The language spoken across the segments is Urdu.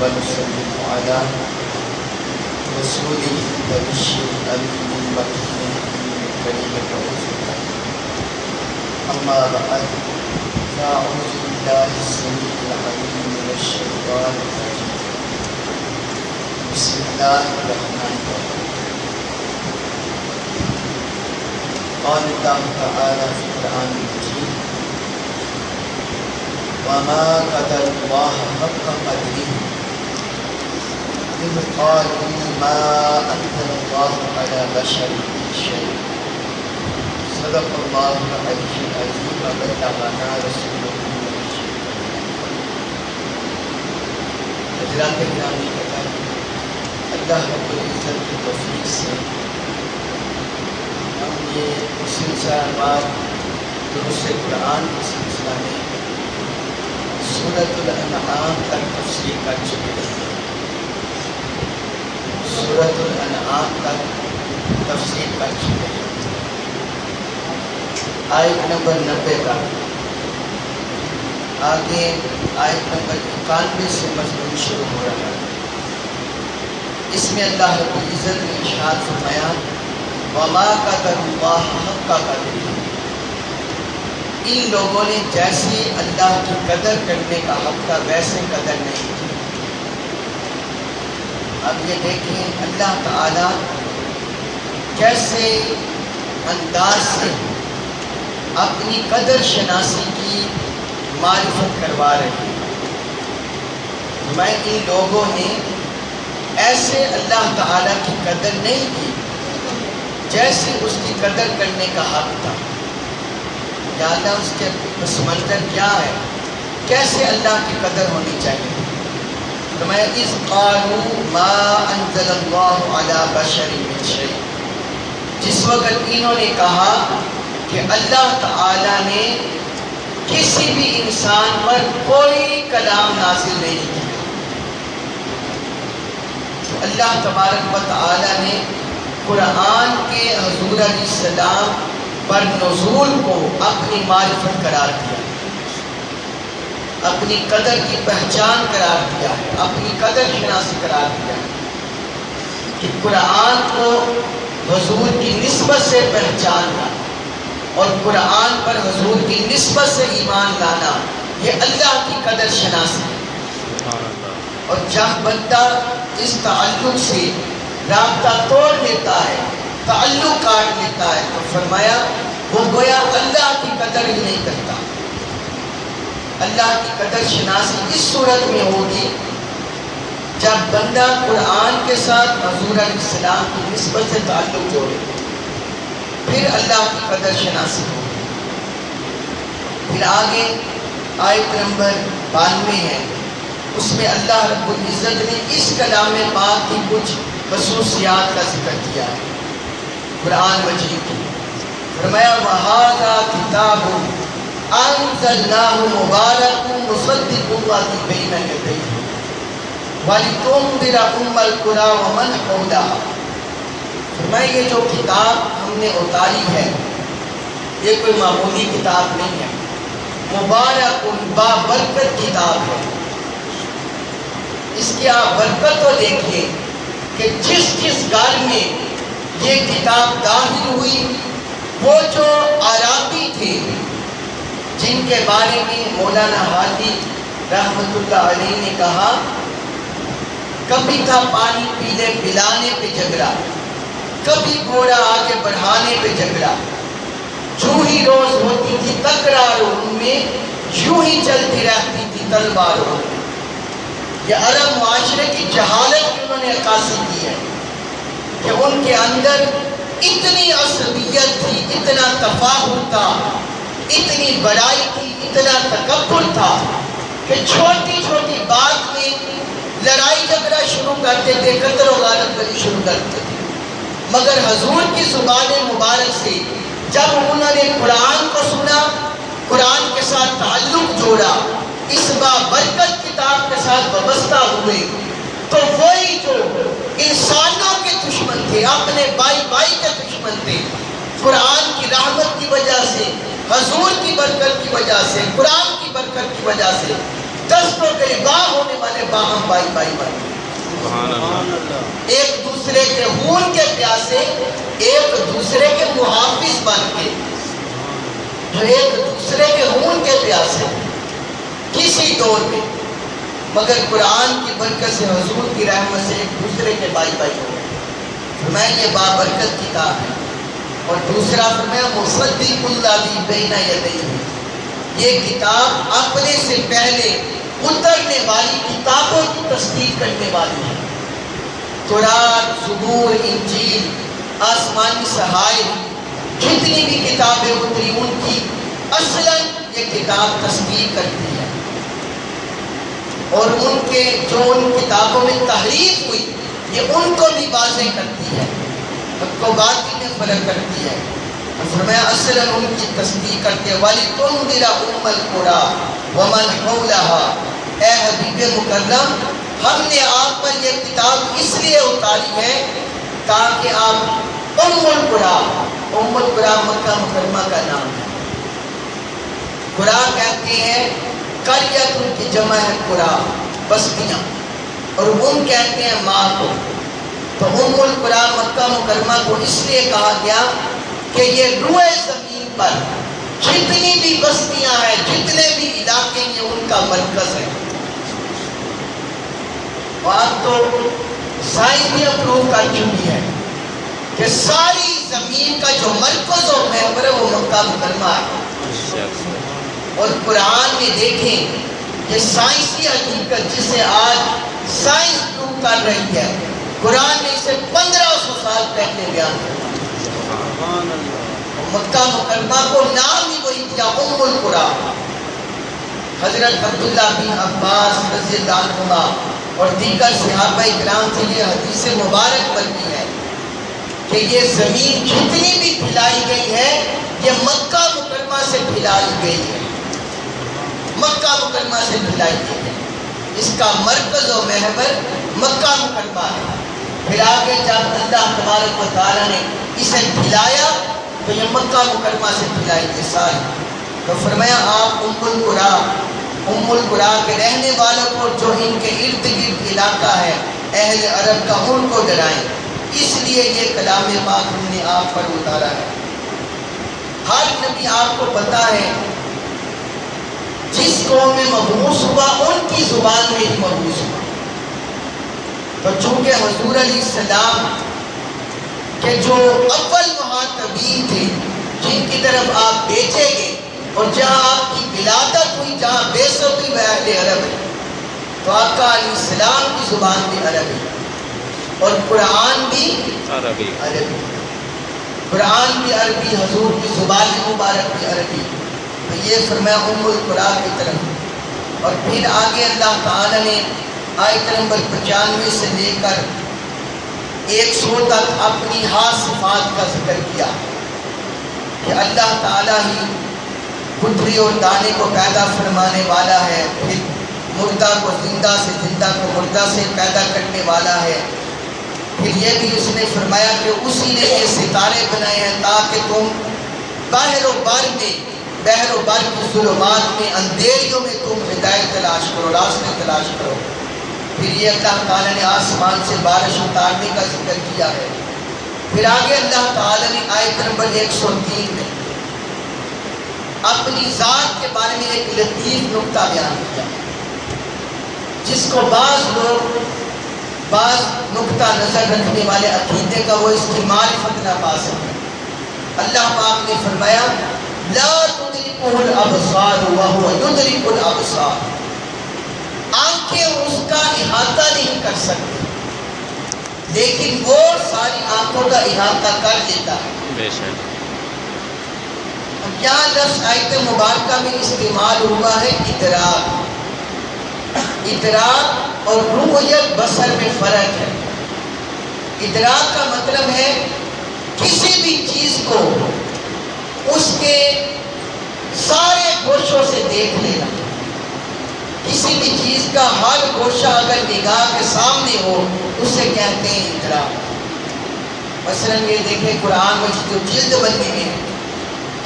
ونسلم على رسوله البشير الأمين المكين الكريم الرسول. أما بعد فأعوذ بالله السميع العليم من الشيطان الرجيم. بسم الله الرحمن الرحيم. قال الله تعالى في القرآن المجيد: وما قدر الله حق قدره إذ قالوا ما أنزل الله على بشر من شيء. صدق الله العلي العظيم وبلغنا رسوله الكريم. حضرات گرامی قدر، اللہ رب العزت کی توفیق سے ہم یہ سلسلہ بار دروس قرآن کے سلسلہ میں سورۃ الانعام تک تفسیر کر چکے ہیں. سورۃ الانعام تک تفسیر کر چکے ہیں. آیت نمبر 90 تک. آگے آیت نمبر 91 سے مضمون شروع ہو رہا ہے. اس میں اللہ رب العزت نے ارشاد فرمایا: وما قدر اللہ حق قدرہ. ان لوگوں نے جیسے اللہ کی قدر کرنے کا حق تھا ویسے قدر نہیں کی. اب یہ دیکھیں اللہ تعالی کیسے انداز سے اپنی قدر شناسی کی معرفت کروا رہے ہیں. میں ان لوگوں نے ایسے اللہ تعالی کی قدر نہیں کی جیسے اس کی قدر کرنے کا حق تھا. یا اللہ اس کے پس منظر کیا ہے، کیسے اللہ کی قدر ہونی چاہیے. فرمایا: اذ قالوا ما انزل اللہ علی بشر من شیء. جس وقت انہوں نے کہا کہ اللہ تعالی نے کسی بھی انسان پر کوئی کلام نازل نہیں کیا. تو اللہ تبارک و تعالی نے قرآن کے حضور علیہ السلام پر نزول کو اپنی معرفت قرار دیا، اپنی قدر کی پہچان قرار دیا ہے، اپنی قدر شناسی قرار دیا ہے کہ قرآن کو حضور کی نسبت سے پہچاننا اور قرآن پر حضور کی نسبت سے ایمان لانا یہ اللہ کی قدر شناسی ہے. اور جب بندہ اس تعلق سے رابطہ توڑ لیتا ہے، تعلق کاٹ لیتا ہے، تو فرمایا وہ گویا اللہ کی قدر ہی نہیں کرتا. اللہ کی قدر شناسی اس صورت میں ہوگی جب بندہ قرآن کے ساتھ حضور علیہ السلام کی نسبت سے تعلق جوڑے، پھر اللہ کی قدر شناسی ہوگی. پھر آگے آیت نمبر 92 ہے، اس میں اللہ رب العزت نے اس کلام پاک کی کچھ خصوصیات کا ذکر کیا ہے قرآن مجید کی. فرمایا: وَهَذَا كِتَابٌ أَنزَلْنَاهُ مُبَارَكٌ مُصَدِّقُ الَّذِي بَيْنَ يَدَيْهِ وَلِتُنذِرَ أُمَّ الْقُرَىٰ وَمَنْ حَوْلَهَا. فرمایا یہ جو کتاب ہم نے اتاری ہے یہ کوئی معمولی کتاب نہیں ہے، مبارک بابرکت کتاب ہے. اس کی آپ برکت کو دیکھیے کہ جس جس گھر میں یہ کتاب داخل ہوئی وہ جو عربی تھے جن کے بارے میں مولانا ہادی رحمت اللہ علیہ نے کہا کبھی تھا پانی پینے پلانے پہ جھگڑا، کبھی گھوڑا آگے بڑھانے پہ جھگڑا، جو ہی روز ہوتی تھی تکرار ان میں یوں ہی چلتی رہتی تھی تلواروں. یہ عرب معاشرے کی جہالت کی انہوں نے عکاسی کی ہے کہ ان کے اندر اتنی عصبیت تھی، اتنا تفاخر تھا، اتنی بڑائی تھی، اتنا تکبر تھا کہ چھوٹی چھوٹی بات میں لڑائی جھگڑا شروع کرتے تھے، قتل و غارت کری شروع کرتے تھے. مگر حضور کی زبان مبارک سے جب انہوں نے قرآن کو سنا، قرآن کے ساتھ تعلق جوڑا، اس بابرکت کتاب کے ساتھ وابستہ ہوئے، تو وہی جو انسانوں کے دشمن تھے، اپنے بھائی بھائی کے دشمن تھے، قرآن کی رحمت کی وجہ سے، حضور کی برکت کی وجہ سے، قرآن کی برکت کی وجہ سے دست و گریباں ہونے والے باہم بائی بائی بنتے ہیں، ایک دوسرے کے خون کے پیاسے، ایک دوسرے کے محافظ بن کے، جو ایک دوسرے کے خون کے پیاسے کسی دور میں، مگر قرآن کی برکت سے، حضور کی رحمت سے ایک دوسرے کے بائی بائی ہو گئے۔ فرمایا یہ بابرکت کتاب ہے۔ اور دوسرا فرمایا مصدق الذی بین یدیہ، یہ کتاب اپنے سے پہلے اترنے والی کتابوں کی تصدیق کرنے والی ہے۔ تورات، زبور، انجیل، آسمانی صحائف، جتنی بھی کتابیں اتری ان کی اصلاً یہ کتاب تصدیق کرتی ہے، اور ان کے جو ان کتابوں میں تحریف ہوئی یہ ان کو بھی واضح کرتی ہے، حق و باطل میں فرق کرتی ہے۔ فرمایا اصلاً ان کی تصدیق کرتے ہیں۔ وَلِتُنذِرَ أُمَّ الْقُرَىٰ وَمَنْ حَوْلَهَا، اے حبیب مکرم ہم نے آپ پر یہ کتاب اس لیے اتاری ہے تاکہ آپ ام القریٰ مکہ مکرمہ کا نام ہے۔ قریٰ کہتے ہیں قریۃ کی جمع ہے قریٰ، بستیاں، اور ام کہتے ہیں ماں کو۔ تو ام القریٰ مکہ مکرمہ کو اس لیے کہا گیا کہ یہ روئے زمین پر جتنی بھی بستیاں ہیں، جتنے بھی علاقے ہیں، ان کا مرکز ہے۔ اور اب تو سائنس بھی اپروو کر چکی ہے کہ ساری زمین کا جو مرکز و محور ہے وہ مکہ مکرمہ ہے۔ اور قرآن میں دیکھیں یہ سائنسی حقیقت جسے آج سائنس پروو کر رہی ہے، قرآن نے اسے 1500 سال پہلے بیان کیا۔ مکہ مکرمہ کو نام ہی وہی دیا ام القریٰ۔ حضرت عبداللہ بن عباس رضی اللہ عنہما اور دیگر صحابہ کرام سے یہ حدیث مبارک بنتی ہے کہ یہ زمین جتنی بھی پھیلائی گئی ہے یہ مکہ مکرمہ سے پھیلائی گئی ہے، مکہ مکرمہ سے پھیلائی گئی ہے۔ اس کا مرکز و محور مکہ مکرمہ ہے۔ پھر آگے جب اللہ تبارک و تعالیٰ نے اسے پھیلایا تو یہ مکہ مکرمہ سے پھیلائی گئی ساری۔ تو فرمایا آپ ام القریٰ کے رہنے والوں کو جو ان کے ارد گرد علاقہ ہے اہل عرب کا، ان کو ڈرائیں۔ اس لیے یہ کلام پاک ہم نے آپ پر اتارا ہے۔ ہر نبی آپ کو پتا ہے جس قوم میں مبعوث ہوا ان کی زبان میں ہی مبعوث ہوا۔ تو چونکہ حضور علیہ السلام کہ جو اول مخاطبین تھے جن کی طرف آپ بھیجے گئے اور جہاں آپ کی ولادت ہوئی، جہاں بعثت ہوئی وہ اہل عرب ہے، تو آقا علیہ السلام کی زبان بھی عربی اور قرآن بھی عربی، قرآن بھی عربی، حضور کی زبان مبارک بھی عربی۔ تو یہ فرمایا ام القریٰ کی طرف۔ اور پھر آگے اللہ تعالی نے آیت نمبر 95 سے لے کر 100 تک اپنی خاص صفات کا ذکر کیا کہ اللہ تعالیٰ ہی گٹھری اور دانے کو پیدا فرمانے والا ہے، پھر مردہ کو زندہ سے، زندہ کو مردہ سے پیدا کرنے والا ہے۔ پھر یہ بھی اس نے فرمایا کہ اسی نے یہ ستارے بنائے ہیں تاکہ تم بحر و بر کی ظلمات میں، اندھیریوں میں تم ہدایت تلاش کرو، راستے تلاش کرو۔ پھر یہ اللہ تعالیٰ نے آسمان سے بارش اتارنے کا ذکر کیا ہے۔ پھر آگے اللہ تعالیٰ نے آیت نمبر 103 میں اپنی ذات کے بارے میں ایک لطیف نکتہ بیان کیا جس کو بعض نکتہ نظر رکھنے والے عقیدے کا وہ اس کی معرفت نہ پا سکے۔ اللہ پاک نے فرمایا لا تدرکہ الابصار وہو یدرک الابصار، آنکھیں اس کا احاطہ نہیں کر سکتی لیکن وہ ساری آنکھوں کا احاطہ کر لیتا ہے۔ یہاں لفظ آیت مبارکہ میں استعمال ہوا ہے ادراک اور رؤیت بصر میں فرق ہے۔ ادراک کا مطلب ہے کسی بھی چیز کو اس کے سارے گوشوں سے دیکھ لینا، کسی بھی چیز کا ہر گوشہ اگر نگاہ کے سامنے ہو اسے کہتے ہیں ادراک۔ مثلاً یہ دیکھیں قرآن میں جو جلد بندی میں ہے،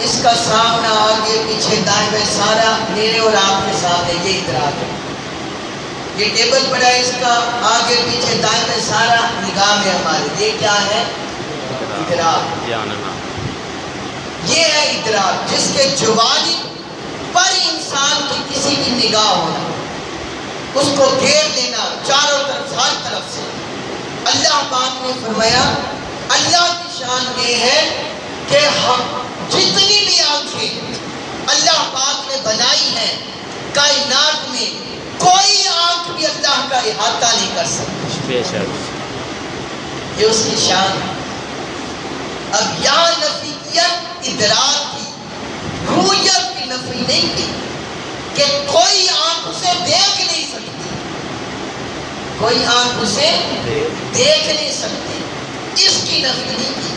اس کا سامنا آگے پیچھے دائیں بائیں سارا میرے اور آپ کے سامنے، یہ ادراک ہے۔ یہ ٹیبل پڑا ہے، اس کا آگے پیچھے دائیں میں سارا نگاہ میں ہمارے، یہ کیا ہے؟ ادراک۔ یہ ہے ادراک، جس کے جوانب پر انسان کی کسی کی نگاہ ہونا، اس کو گھیر لینا چاروں طرف، ہر طرف سے۔ اللہ پاک نے فرمایا اللہ کی شان یہ ہے کہ ہم جتنی بھی آنکھیں اللہ پاک نے بنائی ہیں کائنات میں، کوئی آنکھ بھی اللہ کا احاطہ نہیں کر سکتی، یہ اس کی شان ہے۔ اب یہاں نفی کیا ادراک کی، رؤیت کی نفی نہیں کی کہ کوئی آنکھ اسے دیکھ نہیں سکتی، کوئی آنکھ اسے دیکھ نہیں سکتی، اس کی نفی نہیں کی۔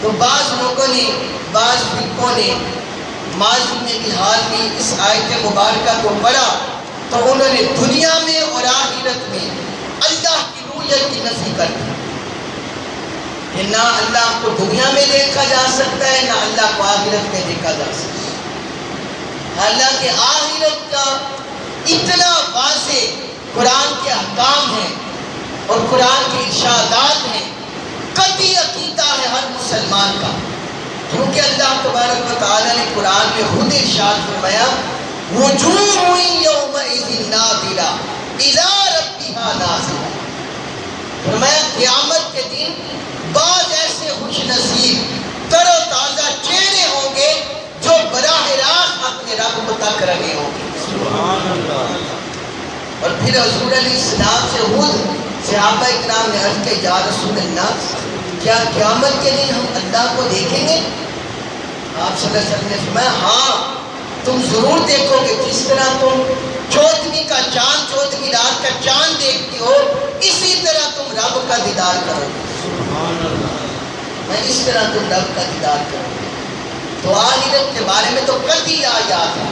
تو بعض لوگوں نے، بعض فرقوں نے ماضی میں بھی حال میں اس آیت مبارکہ کو پڑھا تو انہوں نے دنیا میں اور آخرت میں اللہ کی رؤیت کی نفی کر دی کہ نہ اللہ کو دنیا میں دیکھا جا سکتا ہے، نہ اللہ کو آخرت میں دیکھا جا سکتا ہے۔ حالانکہ آخرت کا اتنا واضح قرآن کے احکام ہیں اور قرآن کے ارشادات ہیں، قطعی عقیدہ ہے ہر مسلمان کا، کیونکہ اللہ تبارک و تعالیٰ نے قرآن میں خود ارشاد فرمایا وجوہ یومئذ ناظرہ الی ربہا ناظرہ، فرمایا قیامت کے دن بعض ایسے خوش نصیب تر و تازہ چہرے ہوں گے جو براہ راست اپنے رب کو تک رہے ہوں گے۔ سبحان اللہ۔ اور پھر حضور علیہ السلام سے خود صحابہ اکرام نے عرض کہ یا رسول اللہ کیا قیامت کے دن ہم اللہ کو دیکھیں گے؟ آپ صلی اللہ علیہ وسلم نے فرمایا ہاں تم ضرور دیکھو گے، جس طرح تم چودھویں کا چاند، چودھویں رات کا چاند دیکھتے ہو، اسی طرح تم رب کا دیدار کرو گے۔ سبحان اللہ۔ میں اس طرح تم رب کا دیدار کرو گے۔ تو آخرت کے بارے میں تو قطعی آیات ہے۔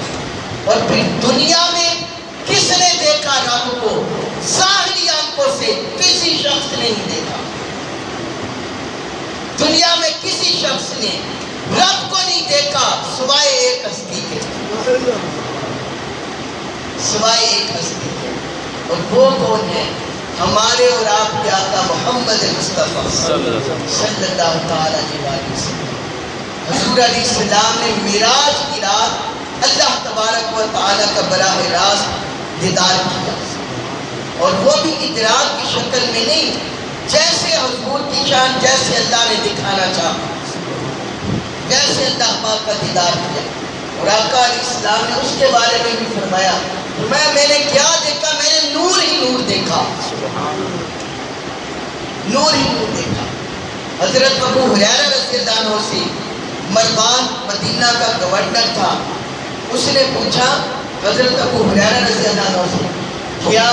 اور پھر دنیا میں کس نے دیکھا رب کو؟ ظاہری آنکھوں سے کسی شخص نے نہیں دیکھا۔ دنیا میں کسی شخص نے رب کو نہیں دیکھا سوائے ایک ہستی کے، سوائے ایک ہستی کے، اور وہ کون ہے؟ ہمارے اور آپ کے آقا محمد مصطفیٰ صلی اللہ تعالیٰ علیہ وسلم۔ حضور علیہ السلام نے معراج کی رات اللہ تبارک و تعالیٰ کا براہ راست دیدار کیا، اور وہ بھی ادراک کی شکل میں نہیں، جیسے حضور کی شان جیسے اللہ نے دکھانا چاہا، جیسے اللہ پاک کا دیدار کیا۔ اور آقا علیہ السلام نے اس کے بارے میں بھی فرمایا میں نے کیا دیکھا؟ میں نے نور ہی نور دیکھا، نور ہی نور دیکھا۔ حضرت ابو ہریرہ رضی اللہ عنہ سے مروان مدینہ کا گورنر تھا، اس نے پوچھا حضرت ابو ہریرہ رضی اللہ عنہ سے کیا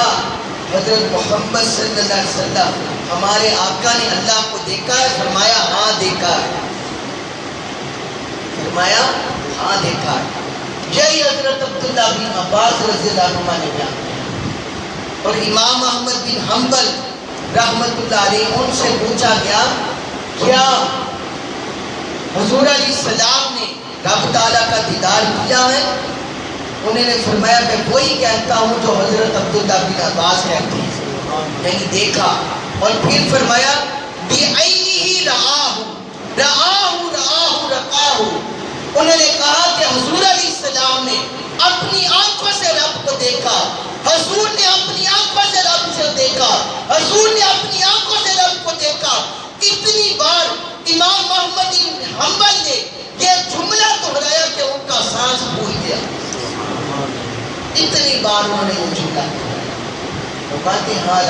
حضرت محمد صلی اللہ علیہ وسلم ہمارے آقا نے اللہ کو دیکھا ہے؟ فرمایا ہاں دیکھا ہے، فرمایا ہاں دیکھا ہے۔ یہی حضرت عبداللہ بن عباس رضی اللہ عنہ نے بیان کیا۔ اور امام احمد بن حنبل رحمت اللہ علیہ ان سے پوچھا گیا کیا حضور علیہ السلام نے رب تعالیٰ کا دیدار کیا ہے؟ انہوں نے فرمایا میں وہی کہتا ہوں جو حضرت عبداللہ بن عباس کہتے ہیں، یعنی دیکھا۔ اور پھر فرمایا بِعَيْنِهِ رَآهُ رَآهُ رَآهُ رَقَاهُ، انہوں نے کہا کہ حضور علیہ السلام نے اپنی آنکھوں سے رب کو دیکھا، حضور نے اپنی آنکھوں سے رب سے دیکھا، حضور نے اپنی آنکھوں سے رب کو دیکھا۔ اتنی بار امام محمد بن حنبل نے یہ جملہ دہرایا کہ ان کا سانس بھول گیا، اتنی بار انہوں نے یہ جملہ وہ کہتے ہیں ہاں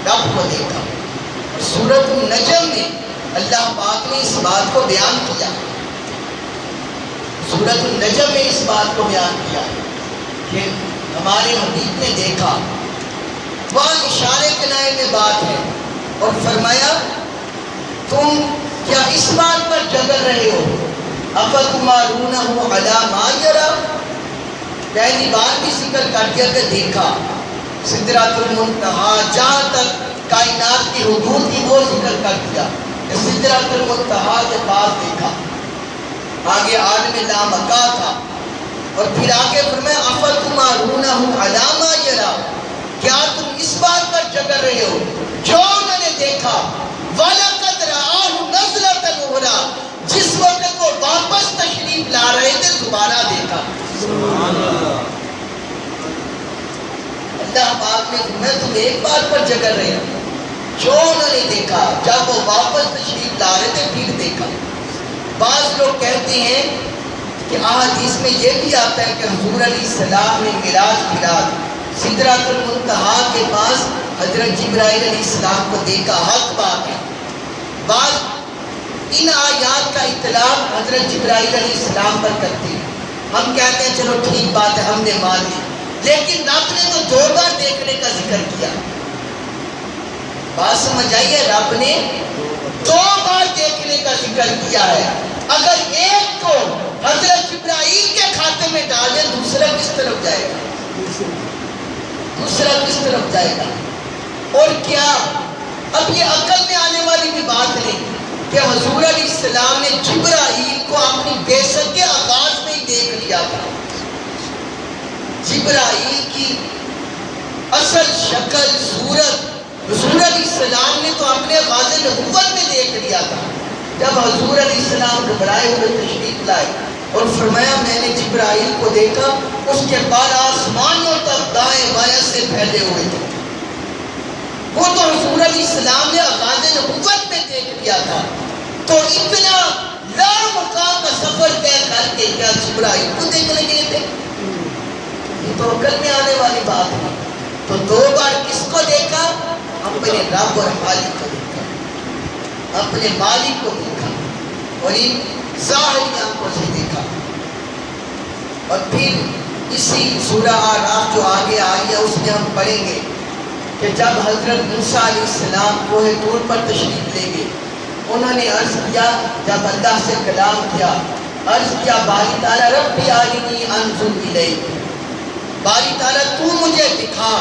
رب کو دیکھا۔ اور سورۃ النجم میں اللہ پاک نے اس بات کو بیان کیا، سورۃ النجم میں اس بات کو بیان کیا کہ ہمارے حبیب نے دیکھا، وہاں اشارے کنائے میں بات ہے، اور فرمایا تم کیا اس بات پر جگل رہے ہو اَفَتُمَارُونَهُ عَلَى مَا يَرَى، پہلی بار بھی ذکر کر دیا کہ دیکھا، سدرۃ المنتہا جہاں تک کائنات کی حدود کی وہ ذکر کر دیا کہ سدرۃ المنتہا کے پاس دیکھا، آگے عالم لامکا تھا، اور پھر آگے فرمایا اَفَتُمَارُونَهُ عَلَى مَا يَرَى، کیا رہے ہو جو انہوں نے دیکھا وَلَقَدْ رَآهُ نَزْلَةً أُخْرَىٰ جس وقت وہ واپس تشریف لا رہے تھے دوبارہ دیکھا. اللہ پاک نے میں تم ایک بات پر جگڑ رہے ہوں جو انہوں نے دیکھا جب وہ واپس تشریف لا رہے تھے پھر دیکھا. بعض لوگ کہتے ہیں کہ احادیث میں یہ بھی آتا ہے کہ حضور علیہ السلام نے معراج کی رات سدرۃ المنتہا کے پاس حضرت جبرائیل علیہ السلام کو دیکھا. حق بات ہے. بعض ان آیات کا اطلاق حضرت جبرائیل علیہ السلام پر کرتے ہیں. ہم کہتے ہیں چلو ٹھیک بات ہے ہم نے مان لی, لیکن رب نے تو 2 بار دیکھنے کا ذکر کیا. بات سمجھ آئیے, رب نے 2 بار دیکھنے کا ذکر کیا ہے. اگر ایک کو حضرت جبرائیل کے کھاتے میں ڈال دیں دوسرا کس طرف جائے گا؟ دوسرا کس طرف جائے گا؟ اور کیا اب یہ عقل میں آنے والی بھی بات نہیں کہ حضور علیہ السلام نے جبرائیل کو اپنی بعثت کے آغاز میں ہی دیکھ لیا تھا. جبرائیل کی اصل شکل صورت حضور علیہ السلام نے تو اپنے غاز نبوت میں دیکھ لیا تھا. جب حضور علیہ السلام گھبرائے ہوئے تشریف لائے اور فرمایا میں نے جبرائیل کو دیکھا, اس کے بعد آسمانوں تک دائیں بائیں سے پھیلے ہوئے تھے. وہ تو حضور علیہ السلام نے آغاز نبوت میں دیکھ لیا تھا, تو اتنا لامقام کا سفر طے کر کے کیا جبرائیل کو دیکھنے گئے تھے؟ یہ تو عقل میں آنے والی بات ہے. تو 2 بار کس کو دیکھا؟ اپنے رب اور خالق کو دیکھا, اپنے مالک کو دیکھا اور ان ظاہری آنکھوں سے دیکھا. اور پھر اسی سورہ آراف جو آگے آئی ہے اس میں ہم پڑھیں گے کہ جب حضرت موسیٰ علیہ السلام کوہ طور پر تشریف لے گئے, انہوں نے عرض کیا, جب اللہ سے کلام کیا, عرض کیا باری تعالیٰ ربی ارنی انظر الیک, باری تعالیٰ تو مجھے دکھا,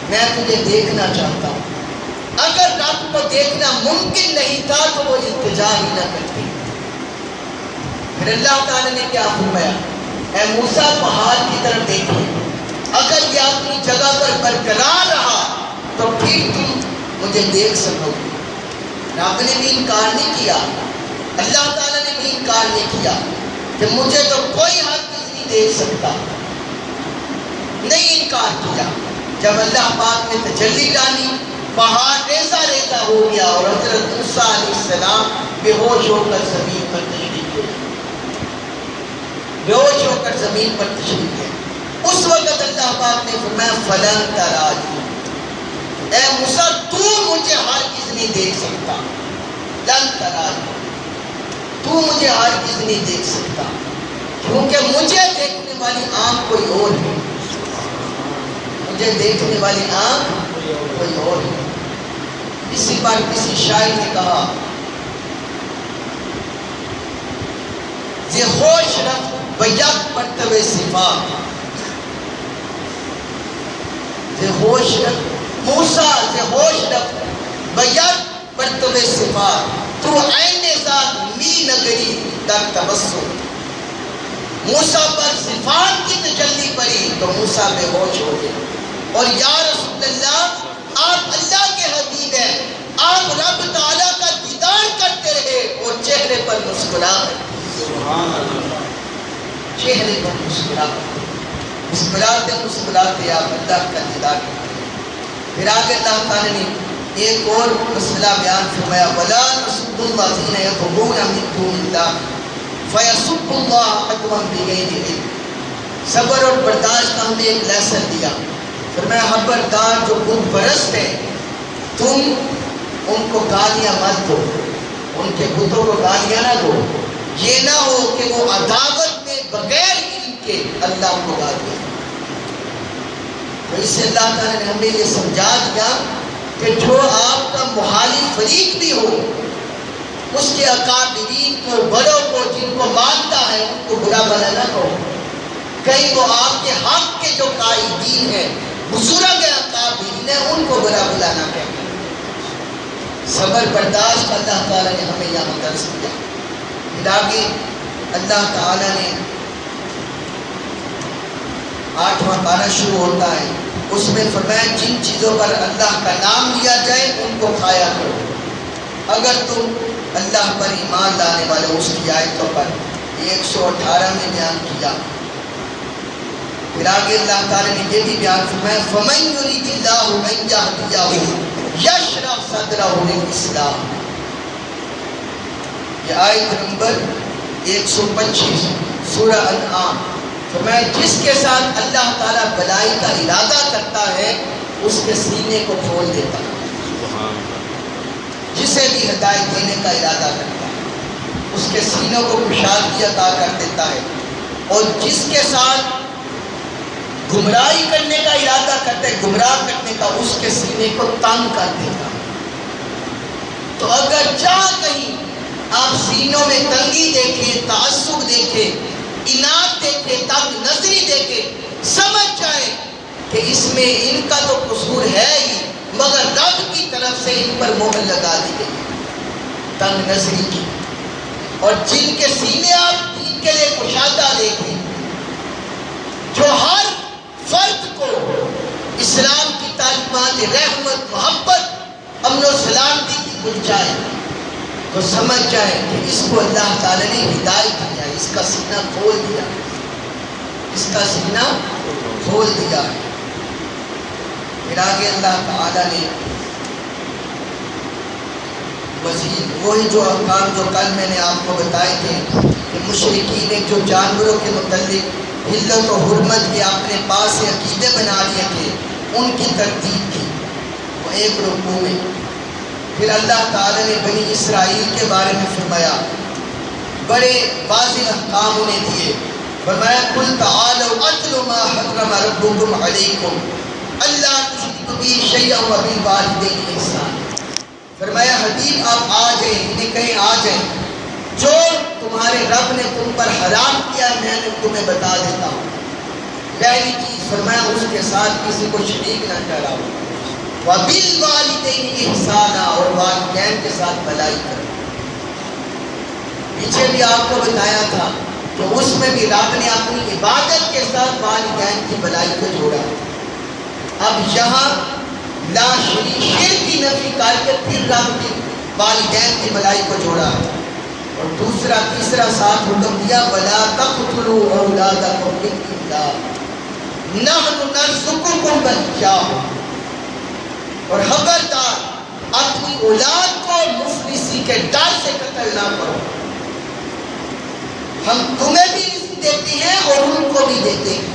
میں تجھے دیکھنا چاہتا ہوں. اگر رب کو دیکھنا ممکن نہیں تھا تو وہ التجا ہی نہ کرتے. پھر اللہ تعالیٰ نے کیا فرمایا, اے موسیٰ پہاڑ کی طرف دیکھو, اگر یہ اپنی جگہ پر برقرار رہا تو پھر تم مجھے دیکھ سکو گے. رب نے بھی انکار نہیں کیا, اللہ تعالیٰ نے بھی انکار نہیں کیا کہ مجھے تو کوئی ہرگز نہیں دیکھ سکتا, نہیں انکار کیا. جب اللہ پاک نے تجلی ڈالی پہاڑ ریزہ ریزہ ہو گیا اور حضرت موسیٰ علیہ السلام بے ہوش ہو کر زمین پر تشریف لے, بے ہوش ہو کر زمین پر تشریف لے. اس وقت اللہ پاک نے فرمایا فلن ترانی, اے موسیٰ تو مجھے ہرگز نہیں دیکھ سکتا. لن ترانی, تو مجھے ہرگز نہیں دیکھ سکتا, کیونکہ مجھے دیکھنے والی آنکھ کوئی اور ہے, مجھے دیکھنے والی آنکھ کوئی اور ہے. اسی پر کسی شاعر نے کہا یہ ہوش رفت بیک مرتبہ صفات, یہ ہوش رفت موسیٰ یہ ہوش رفت بیک مرتبہ صفات, تو عین ذات می نگری در تبسم. موسیٰ پر صفات کی تجلی پڑی تو موسیٰ بے ہوش ہو گئے. اور یا رسول اللہ آپ اللہ کے حبیب ہیں, آپ رب تعالیٰ کا دیدار کرتے رہے اور چہرے پر مسکراہٹ, چہرے پر مسکراہٹ, مسکراتے مسکراتے آپ اللہ کا دیدار کرتے. پھر آگے اللہ تعالیٰ نے ایک اور مسئلہ بیان فرمایا وَلَا تَسُبُّوا الَّذِينَ يَدْعُونَ مِن دُونِ اللَّهِ فَيَسُبُّوا اللَّهَ عَدْوًا بِغَيْرِ عِلْمٍ. صبر اور برداشت کا ہمیں ایک لیسن دیا. فرمایا خبردار جو بت پرست ہیں تم ان کو گالیاں مت دو, ان کے بتوں کو گالیاں نہ دو. یہ نہ ہو کہ وہ عداوت میں بغیر علم کے اللہ کو گالیاں. تو اس سے اللہ تعالیٰ نے ہمیں یہ سمجھا دیا کہ جو آپ کا مخالف فریق بھی ہو اس کے اکابرین کو, بڑوں کو, جن کو مانتا ہے ان کو برا بھلا نہ کہو. کہیں وہ آپ کے حق کے جو قائدین ہیں بزرگ اکابرین ہیں ان کو برا بھلا نہ کہیں. صبر برداشت اللہ تعالیٰ نے ہمیں یہاں درس دیا. پھر آگے اللہ تعالیٰ نے 8واں پارہ شروع ہوتا ہے, اس میں فرمایا جن چیزوں پر اللہ کا نام لیا جائے ان کو کھایا کرو اگر تم اللہ پر ایمان لانے والے ہو۔ اس کی آیتوں پر 118 میں بیان کیا۔ پھر آگے اللہ تعالیٰ نے یہ بھی بیان فرمایا فَمَن يُرِدِ اللَّهُ أَن يَهْدِيَهُ يَشْرَحْ صَدْرَهُ لِلْإِسْلَامِ۔ یہ آیت نمبر 125 سورہ انعام۔ فرمایا جس کے ساتھ اللہ تعالیٰ بھلائی کا ارادہ کرتا ہے اس کے سینے کو کھول دیتا ہے، جسے بھی ہدایت دینے کا ارادہ کرتا ہے اس کے سینوں کو کشادگی عطا کر دیتا ہے، اور جس کے ساتھ گمراہی کرنے کا ارادہ کرتا ہے، گمراہ کرنے کا، اس کے سینے کو تنگ کر دیتا ہے۔ تو اگر جہاں کہیں آپ سینوں میں تنگی دیکھیں، تعصب دیکھیں، اناد دیکھیں، تنگ نظری دیکھیں، سمجھ جائیں کہ اس میں ان کا تو قصور ہے ہی، مگر رب کی طرف سے ان پر مہر لگا دی گئی تنگ نظری کی۔ اور جن کے سینے آپ دین کے لیے کشادہ دیکھیں، جو ہر فرد کو اسلام کی تعلیمات رحمت، محبت، امن و سلامتی کی گنجائے، تو سمجھ جائیں کہ اس کو اللہ تعالیٰ نے ہدایت دیا، اس کا سینہ کھول دیا، اس کا سینہ کھول دیا۔ پھر آگے اللہ تعالیٰ نے مزید وہی جو احکام جو کل میں نے آپ کو بتائے تھے کہ مشرکین نے جو جانوروں کے متعلق حلت و حرمت کے اپنے پاس سے عقیدے بنا لیے تھے ان کی تردید کی، وہ ایک رکوع میں۔ پھر اللہ تعالیٰ نے بنی اسرائیل کے بارے میں فرمایا، بڑے واضح احکام انہیں دیے۔ فرمایا قُلْ تَعَالَوْا أَتْلُ مَا حَرَّمَ رَبُّكُمْ عَلَيْكُمْ أَلَّا تُشْرِكُوا بِهِ شَيْئًا وَبِالْوَالِدَيْنِ إِحْسَانًا۔ فرمایا حبیب آپ آ جائیں، انہیں کہیں آ جائیں، جو تمہارے رب نے تم پر حرام کیا میں نے تمہیں بتا دیتا ہوں۔ پہلی چیز فرمایا اس کے ساتھ کسی کو شریک نہ ٹھہراؤ، وَبِالْوَالِدَيْنِ إِحْسَانًا، اور والدین کے ساتھ بھلائی کرو۔ پیچھے بھی آپ کو بتایا تھا کہ اس میں بھی رب نے اپنی عبادت کے ساتھ والدین کی بھلائی کو جوڑا۔ اب یہاں لا شرک کی نفی کر کے پھر رب نے والدین کی بھلائی کو جوڑا، اور دوسرا تیسرا ساتھ حکم دیا وَلَا تَقْتُلُوا أَوْلَادَكُمْ مِنْ إِمْلَاقٍ نَحْنُ نَرْزُقُكُمْ وَإِيَّاهُمْ۔ اور خبردار اپنی اولاد کو مفلسی کے ڈر سے قتل نہ کرو، ہم تمہیں بھی رزق دیتے ہیں اور ان کو بھی دیتے ہیں۔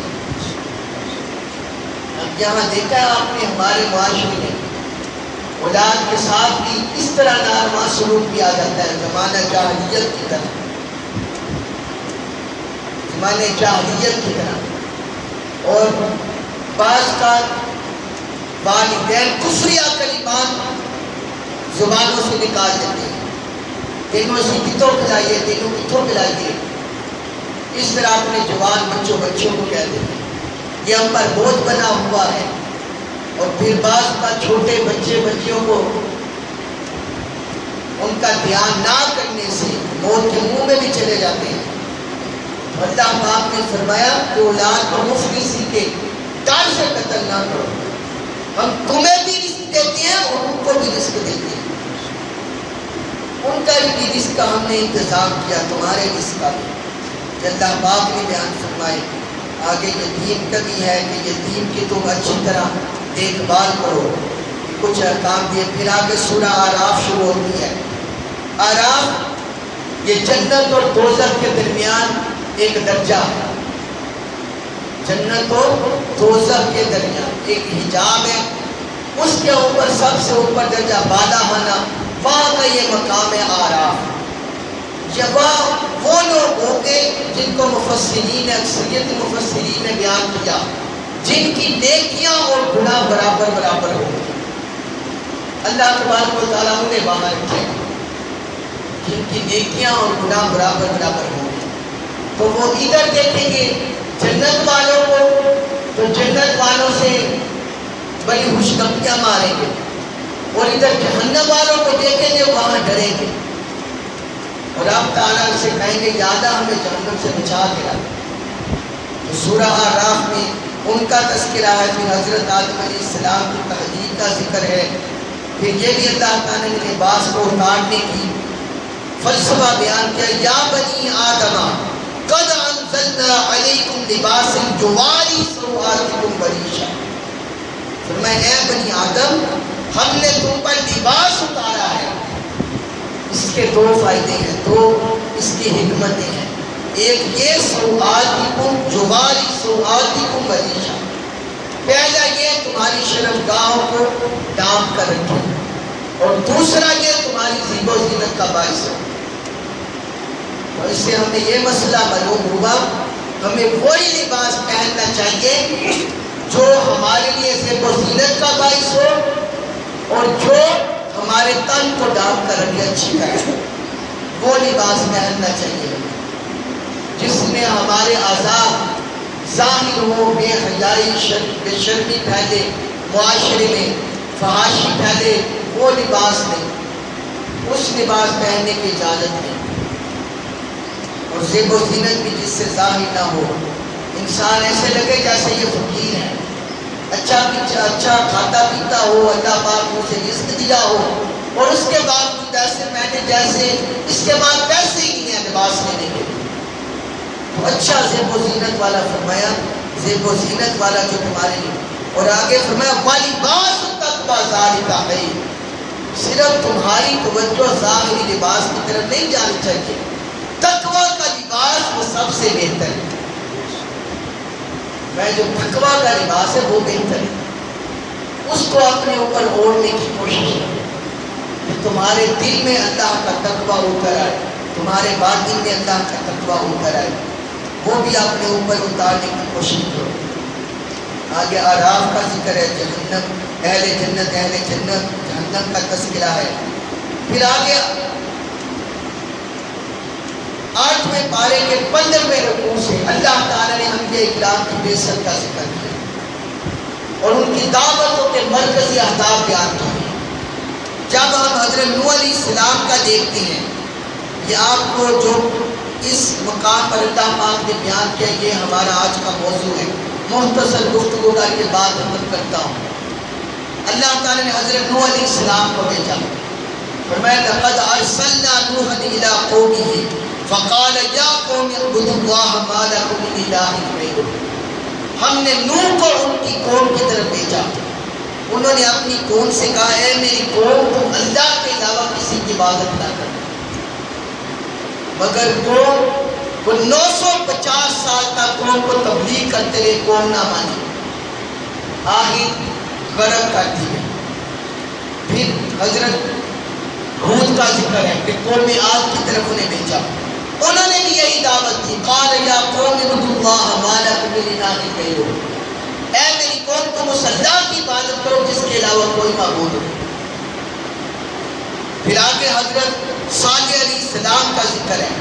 اب یہاں دیکھا ہے آپ نے ہمارے معاشرے میں اولاد کے ساتھ بھی اس طرح ناروا سلوک کیا جاتا ہے، زمانہ جاہلیت کی طرح، زمانہ جاہلیت کی طرح۔ اور بعض کا والدین کفریہ کلمات زبانوں سے نکال دیتے ہیں، تینوں سے کتوں کھلائیے، تینوں کتوں کھلائیے، اس طرح اپنے جوان بچوں کو کہہ دیتے ہیں یہ ہم پر بوجھ بنا ہوا ہے۔ اور پھر بعض کا چھوٹے بچیوں کو ان کا دھیان نہ کرنے سے موت کے منہ میں بھی چلے جاتے ہیں۔ اللہ پاک نے فرمایا کہ اولاد کو مفلسی کے ڈر سے قتل نہ کرو، ہم تمہیں بھی رزق دیتے ہیں اور ان کو بھی رزق دیتے ہیں، ان کا بھی رزق کا ہم نے انتظام کیا، تمہارے رزق کا بھی۔ اللہ پاک نے بیان فرمائے آگے یتیم کا بھی ہے کہ یتیم کی تم اچھی طرح دیکھ بھال کرو، کچھ احکام دیے۔ پھر آگے سورہ اعراف شروع ہوتی ہے۔ اعراف یہ جنت اور دوزخ کے درمیان ایک درجہ ہے، جنت اور دوزخ کے درمیان ایک حجاب ہے، اس کے اوپر سب سے اوپر درجہ بالا خانہ، وہاں کا یہ مقام ہے اعراف۔ جب وہ لوگ ہوں گے جن کو مفسرین اکثریت مفسرین نے بیان کیا جن کی نیکیاں اور گناہ برابر ہوں گے، اللہ تبارک و تعالیٰ انہیں وہاں رکھے گا جن کی نیکیاں اور گناہ برابر ہوں گے۔ تو وہ ادھر دیکھیں گے جنت والوں کو تو جنت والوں سے بڑی خوشگپیاں ماریں گے، اور ادھر جہنم والوں کو دیکھیں گے وہاں ڈریں گے، اور آپ تعالیٰ سے کہیں گے یادہ ہمیں جہنم سے بچا کے رکھ۔ تو سورہ اعراف میں ان کا تذکرہ ہے، پھر حضرت آدم علیہ السلام کی تہذیب کا ذکر ہے، پھر یہ بھی اللہ تعالیٰ نے لباس کو اتارنے کی فلسفہ بیان کیا، یا بنی آدم قد انزلنا علیکم لباس یواری سوآتکم وریشا، فرمایا اے بنی آدم ہم نے تم پر لباس اتارا ہے۔ اس کے دو فائدے ہیں، دو اس کی حکمتیں ہیں، ایک یہ سوآتکم یواری سوآتکم وریشا، پہلا یہ تمہاری شرمگاہوں کو ڈھانپ کر رکھے، اور دوسرا یہ تمہاری زیب و زینت کا باعث ہے۔ اور اس سے ہمیں یہ مسئلہ معلوم ہوا ہمیں وہی لباس پہننا چاہیے جو ہمارے لیے زیب و زینت کا باعث ہو اور جو ہمارے تن کو ڈھانپ کر رکھے اچھی طرح، وہ لباس پہننا چاہیے جس میں ہمارے اعضاء ظاہر ہو، بے حیائی بے شرمی پھیلے، معاشرے میں فحاشی پھیلے، وہ لباس نہیں، اس لباس پہننے کی اجازت نہیں۔ اور زیب و زینت بھی جس سے ظاہر نہ ہو، انسان ایسے لگے جیسے یہ فقیر ہے، اچھا کھاتا پیتا ہو، اللہ پاک نے اسے رزق دیا ہو، اور اس کے بعد ایسے پہنے جیسے اس کے بعد پیسے ہی نہیں ہے لباس لینے کے لیے۔ تو اچھا زیب و زینت والا فرمایا، زیب و زینت والا جو تمہارے لیے، اور آگے فرمایا وَلِبَاسُ التَّقْوَىٰ ذَلِكَ خَيْرٌ، صرف تمہاری توجہ ظاہری لباس کی طرف نہیں جانی چاہیے، تقویٰ کا لباس وہ سب سے بہتر ہے۔ میں جو تقویٰ کا لباس ہے وہ بہتر ہے، اس کو اپنے اوپر اوڑھنے کی کوشش کریں کہ تمہارے دل میں اللہ کا تقویٰ اتر آئے، تمہارے باطن میں اللہ کا تقویٰ اتر آئے، وہ بھی اپنے اوپر اتارنے کی کوشش کرو۔ آگے اعراف کا ذکر ہے، جہنم، اہل جنت جہنم کا تذکرہ ہے۔ پھر آگے 8ویں پارے کے 15ویں رکوع سے اللہ تعالیٰ نے انبیاء اکرام کی بعثت کا ذکر کیا اور ان کی دعوتوں کے مرکزی اہداف بیان کیے۔ جب ہم حضرت نوح علیہ السلام کا دیکھتے ہیں، یہ آپ کو جو اس مقام پر اللہ پاک نے بیان کیا، یہ ہمارا آج کا موضوع ہے، مختصر گفتگو کر کے بات ختم کرتا ہوں۔ اللہ تعالیٰ نے حضرت نوح علیہ السلام کو بھیجا، فرمایا لقد ارسلنا نوحا الی قومہ فقال یا قوم اعبدوا اللہ ما لکم من الہ غیرہ، ہم نے نوح کو ان کی قوم کی طرف بھیجا، انہوں نے اپنی قوم سے کہا اے میری قوم تم اللہ کے علاوہ کسی کی عبادت نہ کرو، مگر وہ 950 سال تک قوم کو تبلیغ کرتے رہے، قوم نہ مانی، آخر غرق کر دی گئی۔ پھر حضرت ہود کا ذکر ہے کہ قوم عاد کی طرف انہیں بھیجا، انہوں نے بھی یہی دعوت دی، قال یا قوم اعبدوا اللہ ما لکم من الہ غیرہ، اے میری قوم تم اس اللہ کی عبادت کرو جس کے علاوہ کوئی معبود نہیں۔ پھر آگے حضرت صالح علیہ السلام کا ذکر ہے،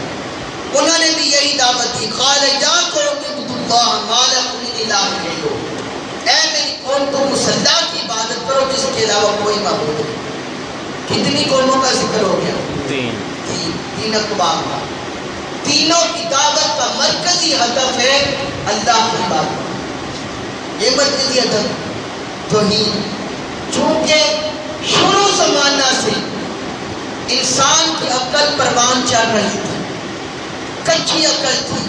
انہوں نے بھی یہی دعوت دی، قال یا قوم اعبدوا اللہ ما لکم من الہ غیرہ، اے میری قوم تم اس اللہ کی عبادت کرو جس کے علاوہ کوئی معبود نہیں۔ کتنی قوموں کا ذکر ہو گیا؟ تین اقوام کا۔ تینوں کی دعوت کا مرکزی ہدف ہے اللہ کی عبادت، یہ مرکزی ہدف توحید۔ چونکہ شروع زمانہ سے انسان کی عقل پروان چڑھ رہی تھی، کچی عقل تھی،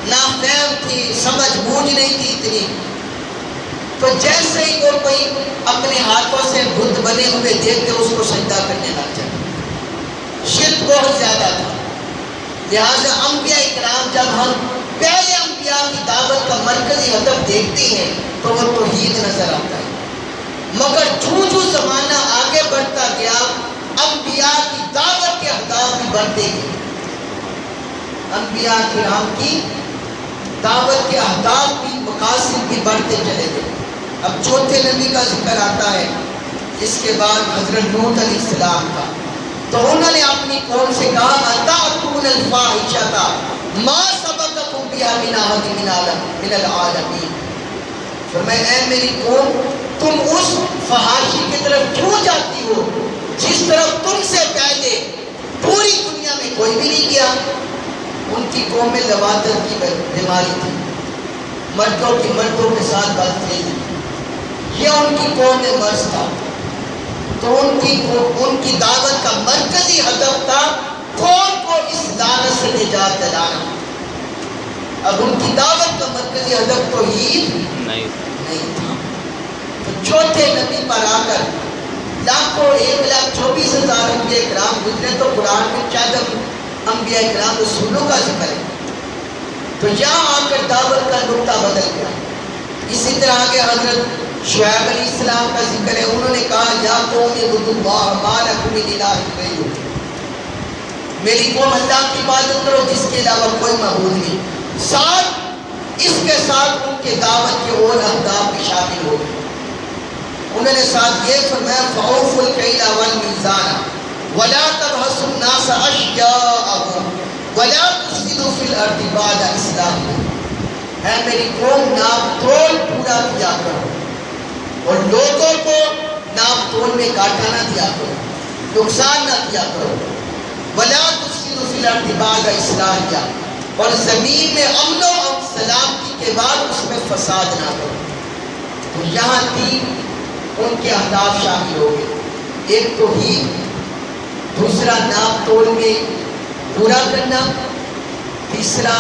نافہم تھی، سمجھ بوجھ نہیں تھی اتنی، تو جیسے ہی وہ کوئی اپنے ہاتھوں سے بت بنے ہوئے دیکھتے اس کو سجدہ کرنے لگ جاتے، شرک بہت زیادہ تھا۔ لہٰذا انبیاء اکرام جب ہم پہلے انبیاء کی دعوت کا مرکزی ہدف دیکھتے ہیں تو وہ توحید نظر آتا ہے، مگر جو زمانہ آگے بڑھتا گیا انبیاء کی دعوت کے اہداف بھی بڑھتے گئے، انبیاء کرام کی دعوت کے اہداف بھی مقاصد بھی بڑھتے چلے گئے۔ اب چوتھے نبی کا ذکر آتا ہے، اس کے بعد حضرت لوط علیہ السلام کا، تو انہوں نے اپنی قوم سے کہا اتأتون الفاحشۃ ما سبقکم بہا من احد من العالمین، فرمایا اے میری قوم تم اس فحاشی کی طرف کیوں جاتی ہو جس طرف تم سے پہلے پوری دنیا میں کوئی بھی نہیں گیا۔ ان کی قوم میں لواطت کی بیماری تھی، مردوں کی مردوں کے ساتھ بدفعلی، یہ ان کی قوم میں مرض تھا۔ تو ان کی دعوت کا مرکزی ہدف تھا قوم کو اس لعنت سے نجات دلانا۔ اب ان کی دعوت کا مرکزی ہدف توحید نہیں تھا۔ تو چوتھے نبی پر آ کر لاکھوں 1,24,000 انبیاء کرام گزرے، تو قرآن میں 14 انبیاء کرام رسولوں کا ذکر ہے۔ تو یہاں آ کر دعوت کا نقطہ بدل گیا۔ اسی طرح آگے حضرت شعیب علیہ السلام کا ذکر ہے، انہوں نے کہا یا قوم اعبدوا اللہ ما لکم من الہ غیرہ، میری قوم اللہ کی عبادت کرو جس کے علاوہ کوئی معبود نہیں۔ ساتھ اس کے ساتھ ان کے دعوت کے اور اہداف بھی شامل ہو گئے۔ انہوں نے ساتھ یہ فرمایا فَأَوْفُوا الْكَيْلَ وَالْمِيزَانَ وَلَا تَبْخَسُوا النَّاسَ أَشْيَاءَهُمْ وَلَا تُفْسِدُوا فِي الْأَرْضِ بَعْدَ إِصْلَاحِهَا، اے میری قوم ناپ تول پورا کیا کرو اور لوگوں کو ناپ تول میں کاٹا نہ دیا کرو، نقصان نہ کیا کرو۔ وَلَا تُفْسِدُوا فِي الْأَرْضِ بَعْدَ إِصْلَاحِهَا، اور زمین میں امن و سلامتی کے بعد اس میں فساد نہ کرو۔ تو یہاں تین ان کے اہداف شامل ہو گئے، ایک توحید، دوسرا ناپ تول میں پورا کرنا، تیسرا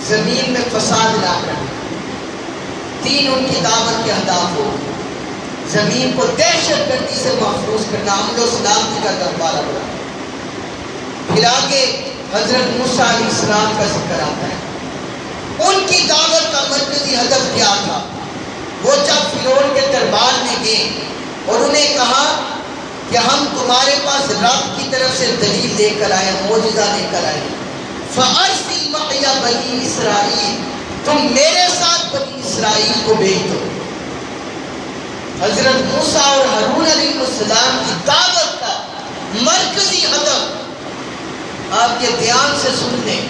زمین میں فساد نہ کرنا۔ تین ان کی دعوت کے اہداف ہو گئے۔ زمین کو دہشت گردی سے محفوظ کرنا، امن و سلامتی کا گہوارہ بنانا۔ پھر آگے حضرت موسیٰ علیہ السلام کا ذکر آتا ہے۔ ان کی دعوت کا مرکزی ہدف کیا تھا؟ وہ جب فرعون کے دربار میں گئے اور انہیں کہا کہ ہم تمہارے پاس رب کی طرف سے دلیل لے کر آئے، معجزہ لے کر آئے، فَأَرْسِلْ مَعِیَ بَنِی اسرائیل، تم میرے ساتھ بنی اسرائیل کو بھیج دو۔ حضرت موسیٰ اور ہارون علیہ السلام کی دعوت کا مرکزی ہدف آپ کے دھیان سے سن لیں،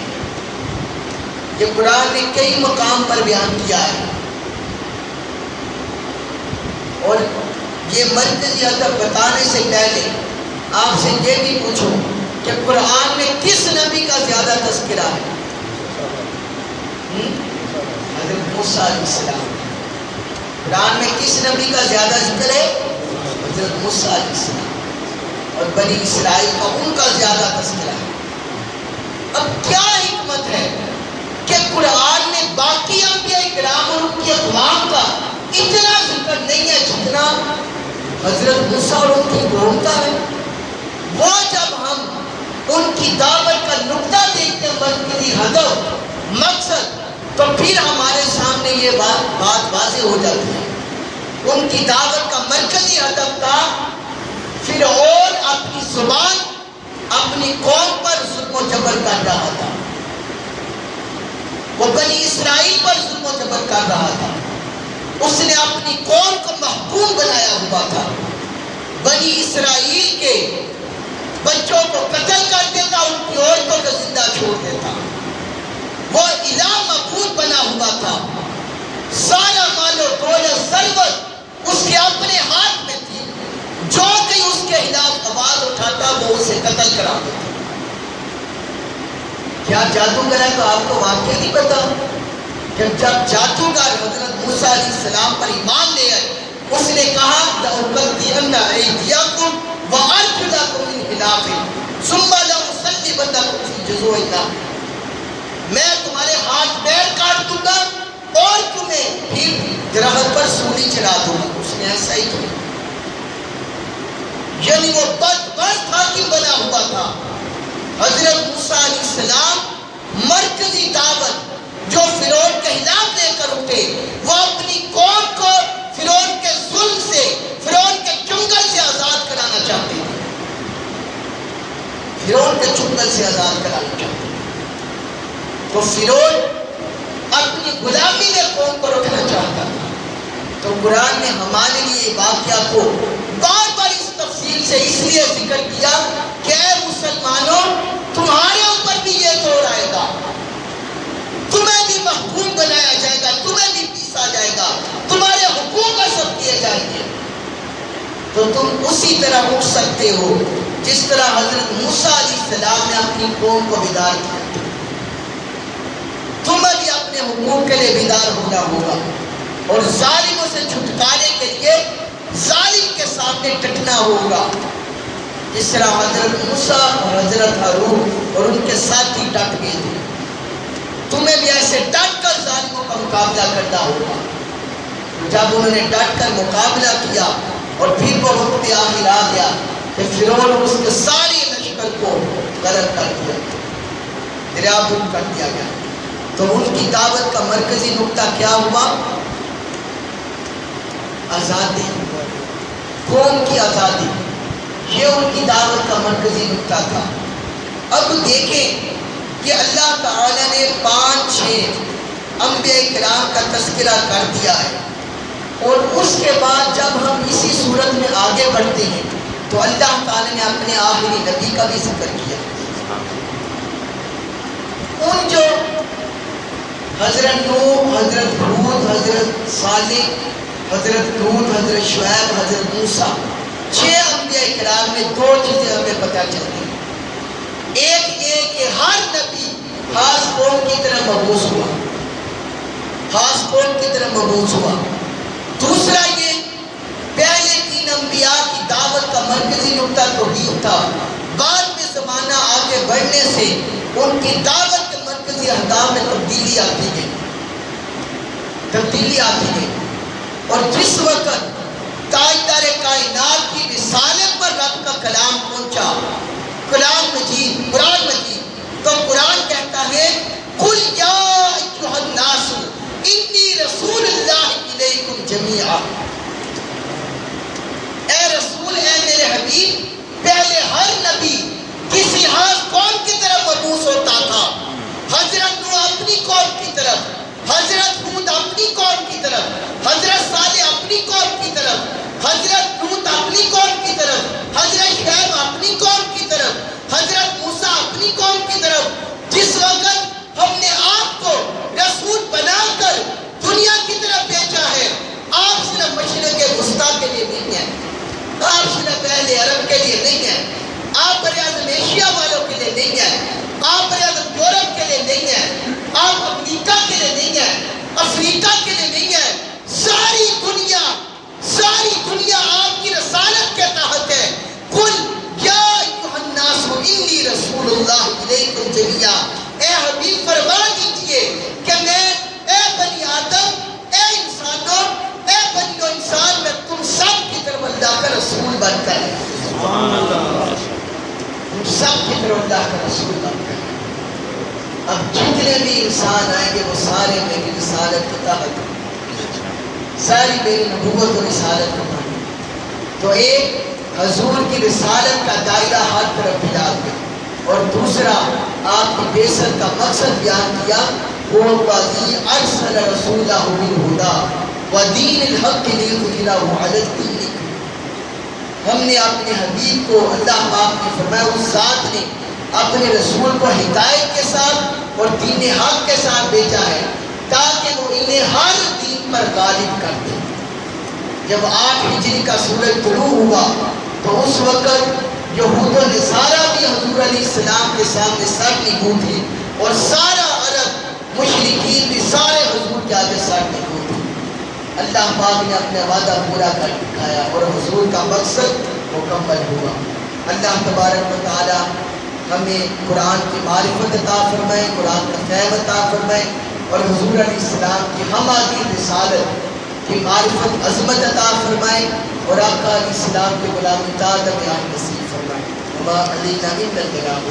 یہ قرآن نے کئی مقام پر بیان کیا ہے، اور یہ مرکزی ہدف بتانے سے پہلے آپ سے یہ بھی پوچھو کہ قرآن میں کس نبی کا زیادہ تذکرہ ہے؟ حضرت موسیٰ علیہ السلام۔ قرآن میں کس نبی کا زیادہ ذکر ہے؟ حضرت موسیٰ علیہ السلام۔ اور بنی اسرائیل کا ان کا زیادہ تذکرہ ہے۔ اب کیا حکمت ہے کہ قرآن میں باقی انبیاء کرام اور ان کی اقوام کا اتنا ذکر نہیں ہے جتنا حضرت موسیٰ اور ان کی قوم کا ہے؟ وہ جب ہم ان کی دعوت کا نقطہ دیکھتے ہیں، مرکزی ہدف، مقصد، تو پھر ہمارے سامنے یہ بات واضح ہو جاتی ہے۔ ان کی دعوت کا مرکزی ہدف تھا فرعون اپنی زبان اپنی قوم پر ظلم و جبر کر رہا تھا، وہ بنی اسرائیل پر ظلم و جبر کر رہا تھا، اس نے اپنی قوم کو محکوم بنایا ہوا تھا۔ بنی اسرائیل کے بچوں کو قتل کر دیتا، ان کی عورتوں کو زندہ چھوڑ دیتا، وہ الہ معبود بنا ہوا تھا، سارا مال و دولت ثروت اس کے اپنے ہاتھ میں تھی، جو کہ اس کے خلاف آواز اٹھاتا وہ اسے قتل کرا دیتا۔ کیا جادوگر ہے؟ تو آپ کو واقعہ نہیں پتا کہ جب جادوگر حضرت موسیٰ علیہ السلام پر ایمان لے آئے، اس نے کہا لَأُقَطِّعَنَّ أَيْدِيَکُمْ وَأَرْجُلَکُم مِّنْ خِلَافٍ ثُمَّ لَأُصَلِّبَنَّکُمْ فِی جُذُوعِ النَّخْلِ، میں تمہارے ہاتھ پیر کاٹ دوں گا اور تمہیں پھر درخت پر سولی چڑھا دوں گا۔ اس نے ایسا ہی کیا، یعنی وہ بدبخت حاکم بنا ہوا تھا۔ حضرت موسیٰ علیہ السلام مرکزی دعوت جو فرعون کے خلاف لے کر اٹھے، وہ اپنی قوم کو فرعون کے ظلم سے، فرعون کے چنگل سے آزاد کرانا چاہتے تھے، فرعون کے چنگل سے آزاد کرانا چاہتے تھے۔ تو فرعون اپنی غلامی میں قوم کو رکھنا چاہتا تھا۔ تو قرآن نے ہمارے لیے واقعہ کو بار بار اس تفصیل سے اس لیے ذکر کیا کہ اے مسلمانوں، تمہارے اوپر بھی یہ دور آئے گا، تمہیں بھی محکوم بنایا جائے گا، تمہیں بھی پیسا جائے گا، تمہارے حقوق غصب کیے جائیں گے۔ تو تم اسی طرح اٹھ سکتے ہو جس طرح حضرت موسیٰ علیہ السلام نے اپنی قوم کو بیدار کیا، تمہیں بھی اپنے حقوق کے لیے بیدار ہونا ہوگا اور ظالموں سے چھٹکارے کے لیے ظالم کے سامنے ڈٹنا ہوگا، جس طرح حضرت موسیٰ اور حضرت ہارون اور ان کے ساتھی ڈٹ گئے تھے۔ تمہیں بھی ایسے ڈٹ کر ظالموں کا مقابلہ کرنا ہوگا۔ جب انہوں نے ڈٹ کر مقابلہ کیا اور پھر وہ وقت آخر آ گیا کہ فرعون اور اس کے سارے لشکر کو غرق کر دیا، دریا بند کر دیا گیا، تو ان کی دعوت کا مرکزی نقطہ کیا ہوا؟ آزادی، قوم کی آزادی، یہ ان کی دعوت کا مرکزی نقطہ تھا۔ اب دیکھیں کہ اللہ تعالی نے 5-6 انبیاء کرام کا تذکرہ کر دیا ہے، اور اس کے بعد جب ہم اسی صورت میں آگے بڑھتے ہیں تو اللہ تعالی نے اپنے آخری نبی کا بھی ذکر کیا۔ ان جو حضرت نوح، حضرت ہود، حضرت صالح، حضرت لوط، حضرت شعیب، حضرت موسیٰ، 6 انبیاء کرام میں 2 چیزیں ہمیں پتہ چلتی ہیں۔ ایک یہ کہ ہر نبی خاص قوم کی طرح مبعوث ہوا، خاص قوم کی طرح مبعوث ہوا۔ دوسرا یہ پہلے 3 انبیاء کی دعوت کا مرکزی نقطہ توحید تھا، بعد میں زمانہ آگے بڑھنے سے ان کی دعوت کے مرکزی اہداف میں تبدیلی آتی گئی، اور جس وقت تاجدار کائنات کی رسالت پر رب کا کلام پہنچا، کلام مجید، قرآن مجید، تو قرآن کہتا ہے قُلْ يَا أَيُّهَا النَّاسُ إِنِّي رَسُولُ اللَّهِ إِلَيْكُمْ جَمِيعًا۔ اے رسول، اے میرے حبیب، پہلے ہر نبی کسی خاص قوم کی طرف مبعوث ہوتا تھا۔ حضرت نوح اپنی قوم کی طرف، حضرت ہود اپنی قوم کی طرف، حضرت صالح اپنی قوم کی طرف، حضرت لوط اپنی قوم کی طرف، حضرت شعیب اپنی قوم کی طرف، حضرت موسیٰ اپنی قوم کی طرف۔ جس وقت ہم نے آپ کو رسول بنا کر دنیا کی طرف بھیجا ہے، آپ صرف مشرق وسطیٰ کے لیے نہیں ہیں، آپ صرف اہل عرب کے لیے نہیں ہیں، آپ براعظم ایشیا والوں کے لیے نہیں ہیں، آپ براعظم یورپ کے لیے نہیں ہیں، آپ امریکہ کے لیے نہیں ہیں، افریقہ کے لیے نہیں ہیں، ساری دنیا آپ کی رسالت کے تحت ہے۔ قُلْ يَا أَيُّهَا النَّاسُ إِنِّي رَسُولُ اللَّهِ إِلَيْكُمْ جَمِيعًا۔ اے حبیب فرما دیجئے کہ میں، اے بنی آدم، اے انسانوں، اے بنی و انسان، میں تم سب کی طرف اللہ کا رسول بن کر، تم سب کی طرف اللہ کا رسول بن کر، اب جتنے بھی انسان آئیں گے وہ سارے میری رسالت کے تحت، ساری میری نبوت و رسالت کو مانیں۔ تو ایک حضور کی رسالت کا دائرہ ہر طرف پھیلا دیا، اور دوسرا آپ کی بعثت کا مقصد بیان کیا، وہ الذی ارسل رسولہ بالہدی ودین الحق لیظہرہ علی الدین کلہ۔ ہم نے اپنے حبیب کو، اللہ پاک نے فرمایا اس ذات نے اپنے رسول کو ہدایت کے ساتھ اور دین حق کے ساتھ بھیجا ہے تاکہ وہ انہیں ہر دین پر غالب کر دے۔ جب 8 ہجری کا سورج طلوع ہوا تو اس وقت یہود و نصارہ بھی حضور علیہ السلام کے سامنے سر نگو تھے، اور سارا عرب مشرکین بھی سارے حضور کے آگے سر نگو تھے۔ اللہ پاک نے اپنا وعدہ پورا کر دکھایا اور حضور کا مقصد مکمل ہوا۔ اللہ تبارک و تعالی ہمیں قرآن کی معرفت عطا فرمائے، قرآن کا فہم عطا فرمائے، اور حضور علیہ السلام کی ہماری رسالت کی معرفت عظمت عطا فرمائے، اور آقا علیہ السلام کے غلام اطاعت ہمیں نصیب فرمائے۔ وما علینا الا البلاغ۔